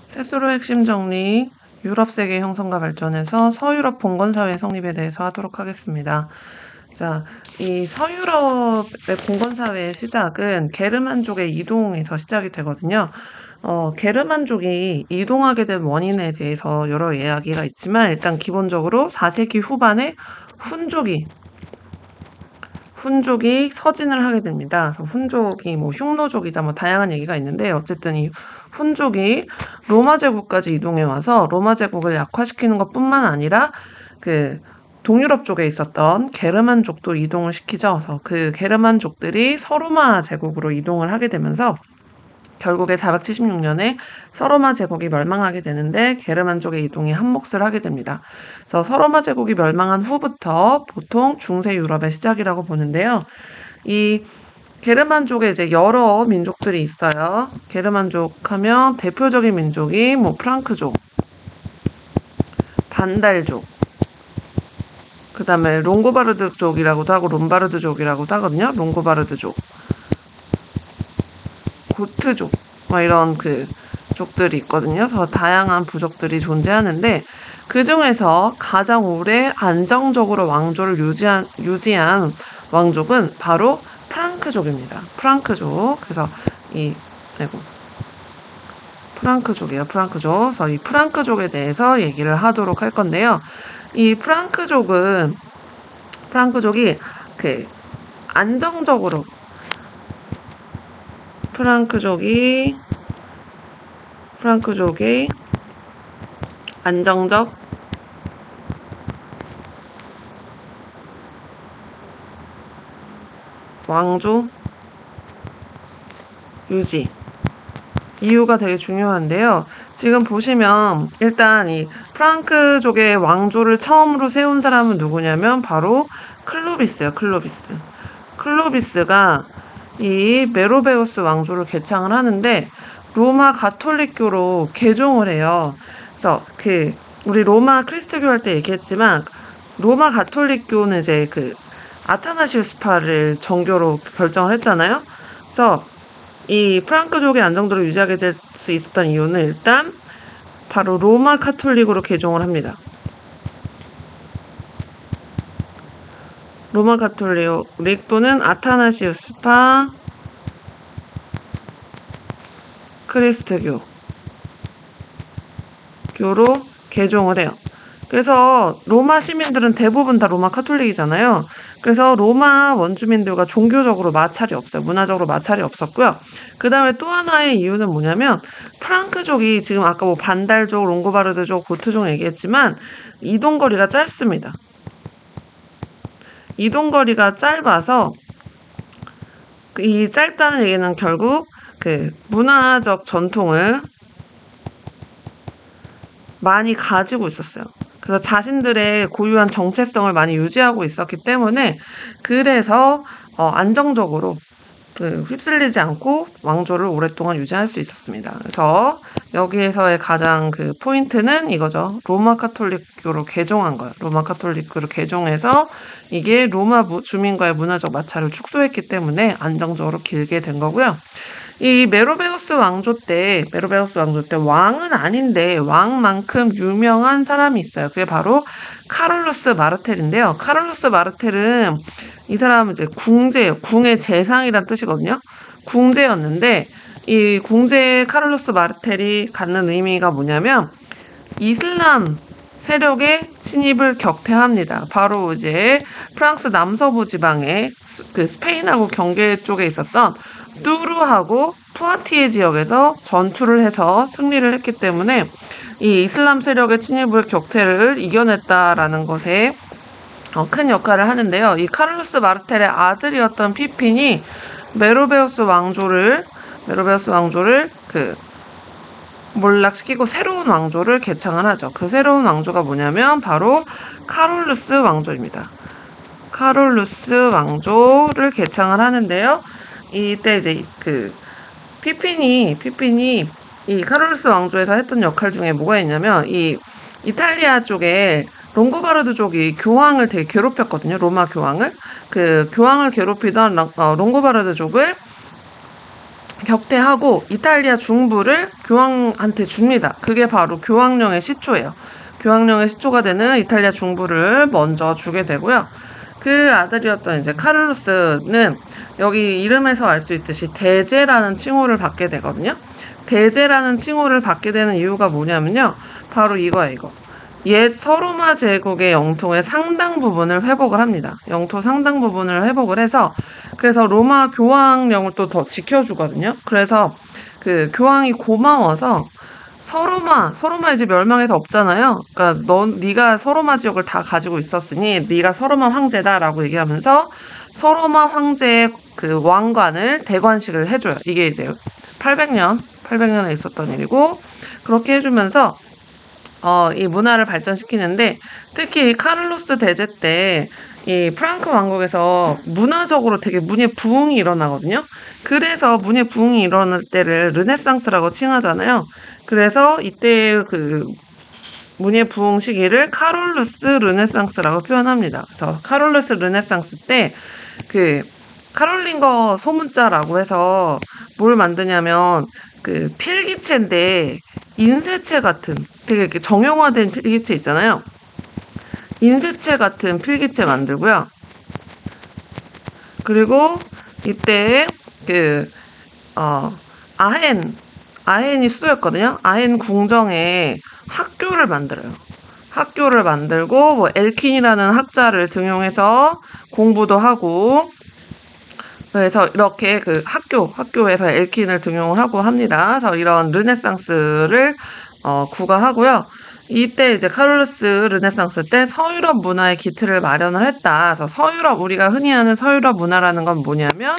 세수로 핵심 정리, 유럽 세계 형성과 발전에서 서유럽 봉건사회 성립에 대해서 하도록 하겠습니다. 자, 이 서유럽의 봉건사회의 시작은 게르만족의 이동에서 시작이 되거든요. 게르만족이 이동하게 된 원인에 대해서 여러 이야기가 있지만 일단 기본적으로 4세기 후반에 훈족이 서진을 하게 됩니다. 그래서 훈족이 흉노족이다 다양한 얘기가 있는데 어쨌든 이 훈족이 로마 제국까지 이동해 와서 로마 제국을 약화시키는 것뿐만 아니라 그 동유럽 쪽에 있었던 게르만족도 이동을 시키죠. 그래서 그 게르만족들이 서로마 제국으로 이동을 하게 되면서 결국에 476년에 서로마 제국이 멸망하게 되는데 게르만족의 이동이 한몫을 하게 됩니다. 그래서 서로마 제국이 멸망한 후부터 보통 중세 유럽의 시작이라고 보는데요. 이 게르만족에 이제 여러 민족들이 있어요. 게르만족 하면 대표적인 민족이 프랑크족, 반달족, 그 다음에 롱고바르드족이라고도 하고 롬바르드족이라고도 하거든요. 롱고바르드족, 고트족, 이런 족들이 있거든요. 그래서 다양한 부족들이 존재하는데 그 중에서 가장 오래 안정적으로 왕조를 유지한 왕족은 바로 프랑크족입니다. 프랑크족. 그래서 프랑크족이에요. 프랑크족. 그래서 이 프랑크족에 대해서 얘기를 하도록 할 건데요. 이 프랑크족이 안정적으로 프랑크족이 안정적 왕조 유지 이유가 되게 중요한데요. 지금 보시면 일단 이 프랑크족의 왕조를 처음으로 세운 사람은 누구냐면 바로 클로비스예요. 클로비스가 이 메로베우스 왕조를 개창을 하는데 로마 가톨릭교로 개종을 해요. 그래서 우리 로마 크리스트교 할 때 얘기했지만 로마 가톨릭교는 이제 아타나시우스파를 정교로 결정을 했잖아요. 그래서 이 프랑크족의 안정도를 유지하게 될 수 있었던 이유는 일단 바로 로마 가톨릭으로 개종을 합니다. 로마 가톨릭 또는 아타나시우스파 크리스트교로 개종을 해요. 그래서 로마 시민들은 대부분 다 로마 카톨릭이잖아요. 그래서 로마 원주민들과 종교적으로 마찰이 없어요. 문화적으로 마찰이 없었고요. 그 다음에 또 하나의 이유는 뭐냐면 프랑크족이 지금 아까 반달족, 롱고바르드족, 고트족 얘기했지만 이동거리가 짧습니다. 이동거리가 짧아서 이 짧다는 얘기는 결국 문화적 전통을 많이 가지고 있었어요. 그래서 자신들의 고유한 정체성을 많이 유지하고 있었기 때문에 그래서 안정적으로 휩쓸리지 않고 왕조를 오랫동안 유지할 수 있었습니다. 그래서 여기에서의 가장 포인트는 이거죠. 로마 카톨릭교로 개종한 거예요. 로마 카톨릭교로 개종해서 이게 로마 주민과의 문화적 마찰을 축소했기 때문에 안정적으로 길게 된 거고요. 이 메로베우스 왕조 때 왕은 아닌데 왕만큼 유명한 사람이 있어요. 그게 바로 카롤루스 마르텔인데요. 카롤루스 마르텔은 이 사람은 이제 궁의 재상이란 뜻이거든요. 궁제였는데 이 궁제 카롤루스 마르텔이 갖는 의미가 뭐냐면 이슬람 세력의 침입을 격퇴합니다. 바로 이제 프랑스 남서부 지방의 스페인하고 경계 쪽에 있었던 뚜르하고 푸아티에 지역에서 전투를 해서 승리를 했기 때문에 이 이슬람 세력의 침입을 격퇴를 이겨냈다라는 것에 큰 역할을 하는데요. 이 카를로스 마르텔의 아들이었던 피핀이 메로베우스 왕조를 몰락시키고 새로운 왕조를 개창을 하죠. 그 새로운 왕조가 뭐냐면 바로 카롤루스 왕조입니다. 카롤루스 왕조를 개창을 하는데요. 이때 이제 피핀이 이 카롤루스 왕조에서 했던 역할 중에 뭐가 있냐면 이 이탈리아 쪽에 롱고바르드족이 교황을 되게 괴롭혔거든요. 로마 교황을. 교황을 괴롭히던 롱고바르드족을 격퇴하고 이탈리아 중부를 교황한테 줍니다. 그게 바로 교황령의 시초예요. 교황령의 시초가 되는 이탈리아 중부를 먼저 주게 되고요. 그 아들이었던 이제 카를로스는 여기 이름에서 알 수 있듯이 대제라는 칭호를 받게 되거든요. 대제라는 칭호를 받게 되는 이유가 뭐냐면요. 바로 이거예요, 이거. 옛 서로마 제국의 영토의 상당 부분을 회복을 합니다. 영토 상당 부분을 회복을 해서, 그래서 로마 교황령을 또 더 지켜주거든요. 그래서 그 교황이 고마워서 서로마 이제 멸망해서 없잖아요. 그러니까 네가 서로마 지역을 다 가지고 있었으니 네가 서로마 황제다라고 얘기하면서 서로마 황제의 그 왕관을 대관식을 해줘요. 이게 이제 800년에 있었던 일이고, 그렇게 해주면서 이 문화를 발전시키는데, 특히 카를로스 대제 때 이 프랑크 왕국에서 문화적으로 되게 문예 부흥이 일어나거든요. 그래서 문예 부흥이 일어날 때를 르네상스라고 칭하잖아요. 그래서 이때 그 문예 부흥 시기를 카롤루스 르네상스라고 표현합니다. 그래서 카롤루스 르네상스 때 그 카롤링거 소문자라고 해서 뭘 만드냐면 그 필기체인데 인쇄체 같은 되게 이렇게 정형화된 필기체 있잖아요. 인쇄체 같은 필기체 만들고요. 그리고 이때 그 아헨이 수도였거든요. 아헨 궁정에 학교를 만들어요. 학교를 만들고 뭐 엘킨이라는 학자를 등용해서 공부도 하고, 그래서 이렇게 그 학교에서 엘킨을 등용을 하고 합니다. 그래서 이런 르네상스를 구가하고요. 이때 이제 카를로스 르네상스 때 서유럽 문화의 기틀을 마련을 했다. 그래서 우리가 흔히 아는 서유럽 문화라는 건 뭐냐면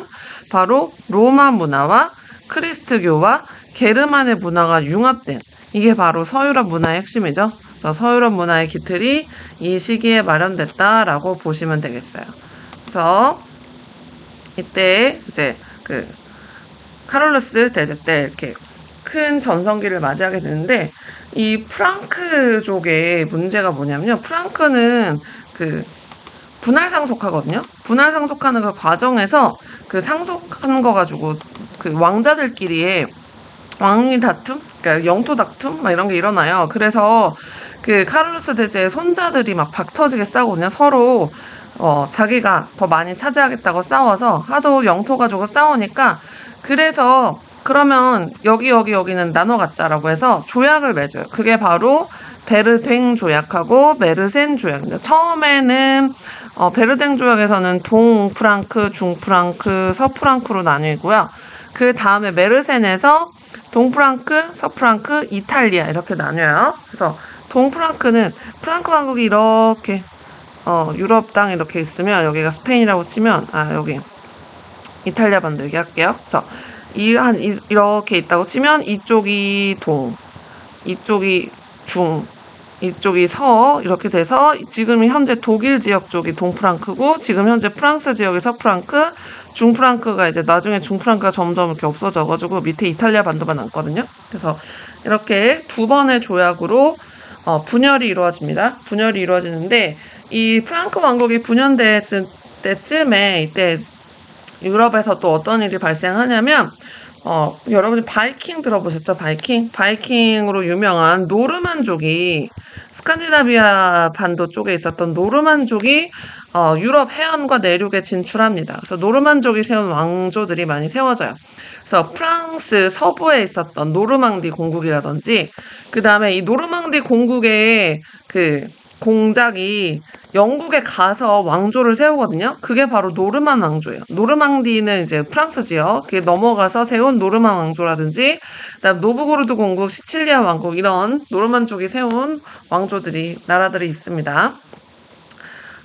바로 로마 문화와 크리스트교와 게르만의 문화가 융합된, 이게 바로 서유럽 문화의 핵심이죠. 그래서 서유럽 문화의 기틀이 이 시기에 마련됐다라고 보시면 되겠어요. 그래서 이때 이제 그 카를로스 대제 때 이렇게 큰 전성기를 맞이하게 되는데, 이 프랑크족의 문제가 뭐냐면요. 프랑크는 그 분할 상속하거든요. 분할 상속하는 그 과정에서 그 상속하는 거 가지고 그 왕자들끼리의 왕위 다툼, 그러니까 영토 다툼 막 이런 게 일어나요. 그래서 그 카를로스 대제의 손자들이 막 박터지게 싸우거든요. 서로 자기가 더 많이 차지하겠다고 싸워서 하도 영토 가지고 싸우니까, 그래서 그러면 여기는 나눠 갖자라고 해서 조약을 맺어요. 그게 바로 베르댕 조약하고 메르센 조약입니다. 처음에는 베르댕 조약에서는 동프랑크, 중프랑크, 서프랑크로 나뉘고요. 그 다음에 메르센에서 동프랑크, 서프랑크, 이탈리아 이렇게 나뉘어요. 그래서 동프랑크는 프랑크 왕국이 이렇게 유럽 땅 이렇게 있으면, 여기가 스페인이라고 치면 여기 이탈리아 반도 얘기할게요. 그래서 이렇게 있다고 치면 이쪽이 동, 이쪽이 중, 이쪽이 서, 이렇게 돼서 지금 현재 독일 지역 쪽이 동프랑크고, 지금 현재 프랑스 지역이 서프랑크, 중프랑크가 이제 나중에 중프랑크가 점점 이렇게 없어져가지고 밑에 이탈리아 반도가 남거든요. 그래서 이렇게 두 번의 조약으로 분열이 이루어집니다. 분열이 이루어지는데, 이 프랑크 왕국이 분열됐을 때쯤에 이때 유럽에서 또 어떤 일이 발생하냐면, 여러분이 바이킹 들어보셨죠? 바이킹으로 유명한 노르만족이, 스칸디나비아 반도 쪽에 있었던 노르만족이 유럽 해안과 내륙에 진출합니다. 그래서 노르만족이 세운 왕조들이 많이 세워져요. 그래서 프랑스 서부에 있었던 노르망디 공국이라든지, 그 다음에 이 노르망디 공국의 그 공작이 영국에 가서 왕조를 세우거든요. 그게 바로 노르만 왕조예요. 노르망디는 이제 프랑스 지역, 그게 넘어가서 세운 노르만 왕조라든지, 그다음 노브고르드 공국, 시칠리아 왕국, 이런 노르만 쪽이 세운 나라들이 있습니다.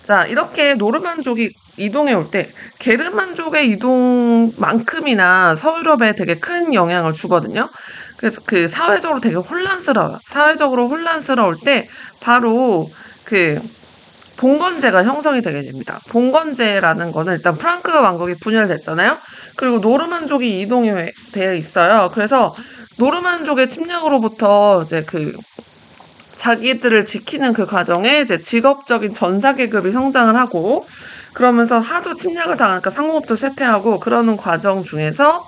자, 이렇게 노르만족이 이동해 올 때 게르만족의 이동만큼이나 서유럽에 되게 큰 영향을 주거든요. 그래서 그 사회적으로 되게 혼란스러워요. 사회적으로 혼란스러울 때 바로 그 봉건제가 형성이 되게 됩니다. 봉건제라는 거는 일단 프랑크 왕국이 분열됐잖아요. 그리고 노르만족이 이동이 되어 있어요. 그래서 노르만족의 침략으로부터 이제 그 자기들을 지키는 그 과정에 이제 직업적인 전사 계급이 성장을 하고, 그러면서 하도 침략을 당하니까 상공업도 쇠퇴하고, 그러는 과정 중에서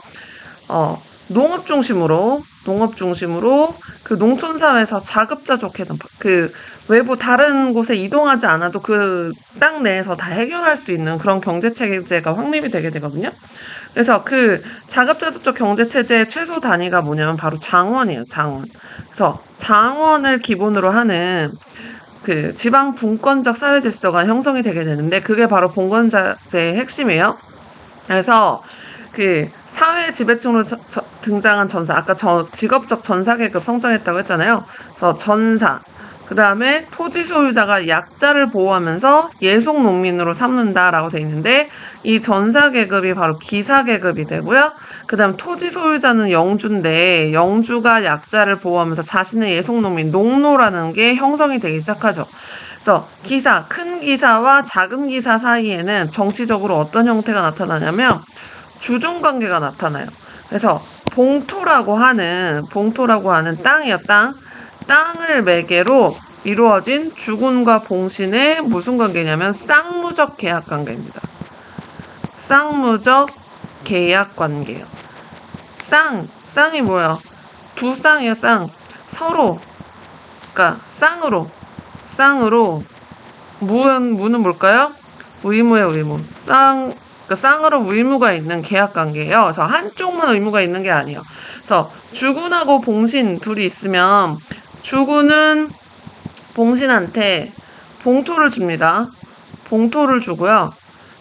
농업 중심으로 그 농촌사회에서 자급자족해는 그 외부 다른 곳에 이동하지 않아도 그 땅 내에서 다 해결할 수 있는 그런 경제체제가 확립이 되게 되거든요. 그래서 그 자급자족적 경제체제의 최소 단위가 뭐냐면 바로 장원이에요, 장원. 그래서 장원을 기본으로 하는 그 지방 분권적 사회 질서가 형성이 되게 되는데 그게 바로 봉건자제의 핵심이에요. 그래서 그 사회 지배층으로 등장한 전사, 아까 직업적 전사 계급 성장했다고 했잖아요. 그래서 전사, 그 다음에 토지 소유자가 약자를 보호하면서 예속 농민으로 삼는다라고 돼 있는데 이 전사 계급이 바로 기사 계급이 되고요. 그 다음 토지 소유자는 영주인데 영주가 약자를 보호하면서 자신의 예속 농민, 농노라는 게 형성이 되기 시작하죠. 그래서 기사, 큰 기사와 작은 기사 사이에는 정치적으로 어떤 형태가 나타나냐면 주종 관계가 나타나요. 그래서 봉토라고 하는 땅이요, 땅. 땅을 매개로 이루어진 주군과 봉신의 무슨 관계냐면 쌍무적 계약 관계입니다. 쌍무적 계약 관계예요. 쌍이 뭐야? 두 쌍이요, 쌍. 서로, 그러니까 쌍으로 무는 뭘까요? 의무예요, 의무. 그러니까 쌍으로 의무가 있는 계약 관계예요. 그래서 한쪽만 의무가 있는 게 아니에요. 그래서 주군하고 봉신 둘이 있으면 주군은 봉신한테 봉토를 줍니다. 봉토를 주고요.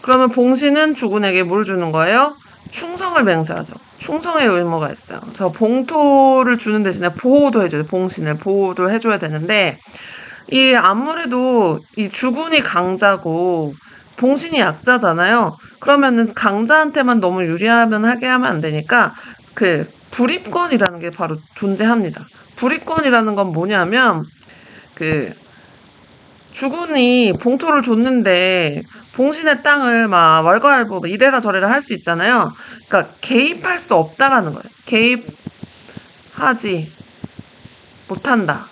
그러면 봉신은 주군에게 뭘 주는 거예요? 충성을 맹세하죠. 충성의 의무가 있어요. 그래서 봉토를 주는 대신에 보호도 해줘요. 봉신을 보호도 해줘야 되는데 아무래도 이 주군이 강자고 봉신이 약자잖아요. 그러면은 강자한테만 너무 하게 하면 안 되니까 그 불입권이라는 게 바로 존재합니다. 불입권이라는 건 뭐냐면 그 주군이 봉토를 줬는데 봉신의 땅을 막 왈가왈부 이래라 저래라 할 수 있잖아요. 그러니까 개입할 수 없다라는 거예요. 개입하지 못한다.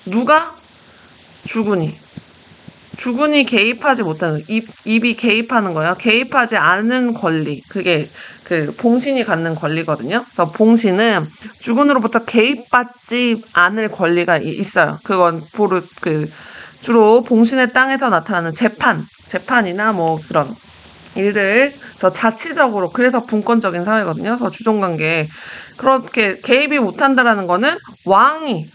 누가? 주군이 개입하지 못하는, 입이 개입하는 거예요. 개입하지 않은 권리. 그게 그 봉신이 갖는 권리거든요. 그래서 봉신은 주군으로부터 개입받지 않을 권리가 있어요. 그건 주로 봉신의 땅에서 나타나는 재판이나 뭐 그런 일들, 더 자치적으로, 그래서 분권적인 사회거든요. 그래서 주종관계. 그렇게 개입이 못한다라는 거는 왕이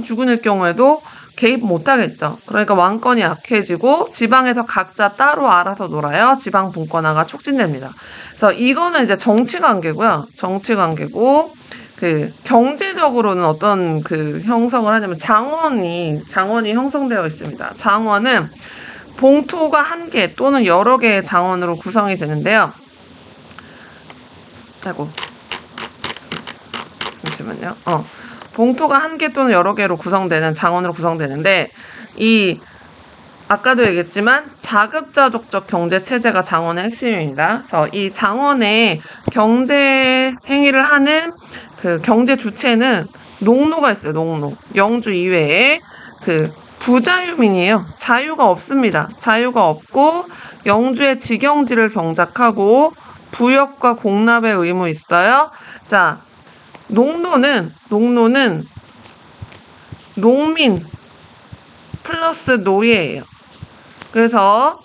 주군일 경우에도 개입 못하겠죠. 그러니까 왕권이 약해지고 지방에서 각자 따로 알아서 놀아요. 지방 분권화가 촉진됩니다. 그래서 이거는 이제 정치 관계고요. 정치 관계고 그 경제적으로는 어떤 그 형성을 하냐면 장원이 형성되어 있습니다. 장원은 봉토가 한 개 또는 여러 개의 장원으로 구성이 되는데요. 잠시만요. 봉토가 한 개 또는 여러 개로 구성되는 장원으로 구성되는데 아까도 얘기했지만 자급자족적 경제 체제가 장원의 핵심입니다. 그래서 이 장원의 경제 행위를 하는 그 경제 주체는 농노가 있어요. 농노. 영주 이외에 그 부자유민이에요. 자유가 없습니다. 자유가 없고 영주의 직영지를 경작하고 부역과 공납의 의무 있어요. 자, 농노는 농민 플러스 노예예요. 그래서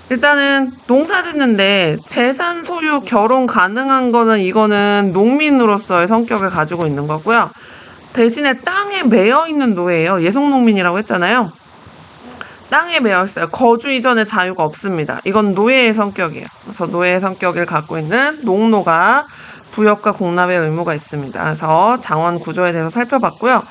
일단은 농사 짓는데 재산 소유 결혼 가능한 거는 이거는 농민으로서의 성격을 가지고 있는 거고요. 대신에 땅에 매여 있는 노예예요. 예속농민이라고 했잖아요. 땅에 매여 있어요. 거주 이전의 자유가 없습니다. 이건 노예의 성격이에요. 그래서 노예의 성격을 갖고 있는 농노가 부역과 공납의 의무가 있습니다. 그래서 장원 구조에 대해서 살펴봤고요.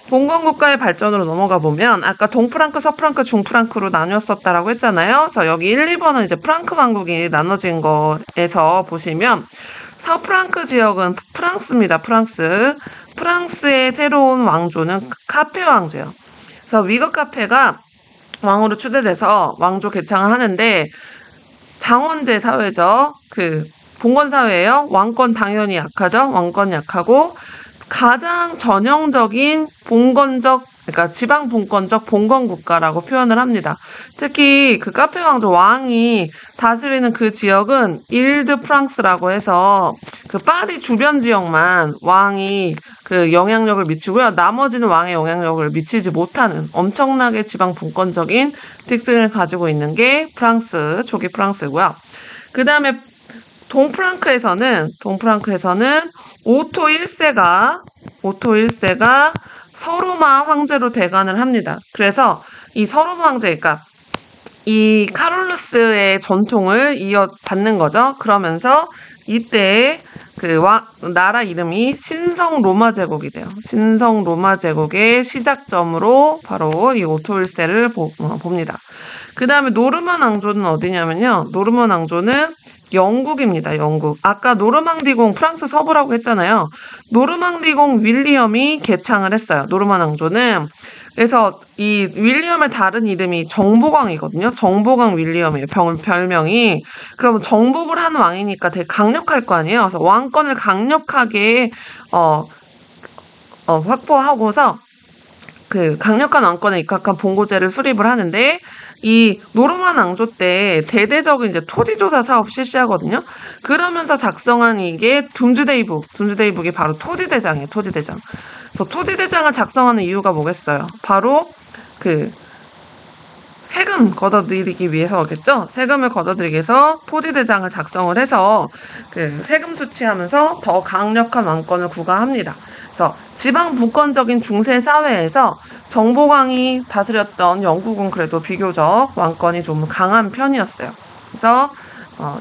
봉건국가의 발전으로 넘어가 보면 아까 동프랑크, 서프랑크, 중프랑크로 나뉘었었다라고 했잖아요. 그래서 여기 1, 2번은 이제 프랑크 왕국이 나눠진 거에서 보시면 서프랑크 지역은 프랑스입니다. 프랑스의 새로운 왕조는 카페 왕조예요. 그래서 위거 카페가 왕으로 추대돼서 왕조 개창을 하는데 장원제 사회죠. 봉건 사회예요. 왕권 당연히 약하죠. 왕권 약하고 가장 전형적인 봉건적 그러니까 지방 분권적 봉건 국가라고 표현을 합니다. 특히 그 카페 왕조 왕이 다스리는 그 지역은 일드 프랑스라고 해서 그 파리 주변 지역만 왕이 그 영향력을 미치고요. 나머지는 왕의 영향력을 미치지 못하는 엄청나게 지방 분권적인 특징을 가지고 있는 게 프랑스, 초기 프랑스고요. 그 다음에 동프랑크에서는 오토 1세가 서로마 황제로 대관을 합니다. 그래서 이 서로마 황제, 그러니까 이 카롤루스의 전통을 이어받는 거죠. 그러면서 이때 그 나라 이름이 신성 로마 제국이 돼요. 신성 로마 제국의 시작점으로 바로 이 오토 1세를 봅니다. 그 다음에 노르만 왕조는 어디냐면요. 노르만 왕조는 영국입니다. 영국. 아까 노르망디공 프랑스 서부라고 했잖아요. 노르망디공 윌리엄이 개창을 했어요. 노르만 왕조는. 그래서 이 윌리엄의 다른 이름이 정보광이거든요. 정보광 윌리엄이에요. 별명이. 그러면 정복을 한 왕이니까 되게 강력할 거 아니에요. 그래서 왕권을 강력하게 확보하고서 그 강력한 왕권에 입각한 봉고제를 수립을 하는데, 이 노르만 왕조 때 대대적인 이제 토지조사 사업 실시하거든요. 그러면서 작성한 이게 둠즈데이북이 바로 토지대장이에요. 토지대장. 그래서 토지대장을 작성하는 이유가 뭐겠어요? 바로 그 세금 걷어들이기 위해서겠죠. 세금을 걷어들이기 위해서 토지대장을 작성을 해서 그 세금 수취하면서 더 강력한 왕권을 구가합니다. 그래서 지방 분권적인 중세 사회에서 정보광이 다스렸던 영국은 그래도 비교적 왕권이 좀 강한 편이었어요. 그래서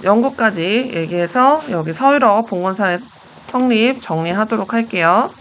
영국까지 얘기해서 여기 서유럽 봉건사회 성립 정리하도록 할게요.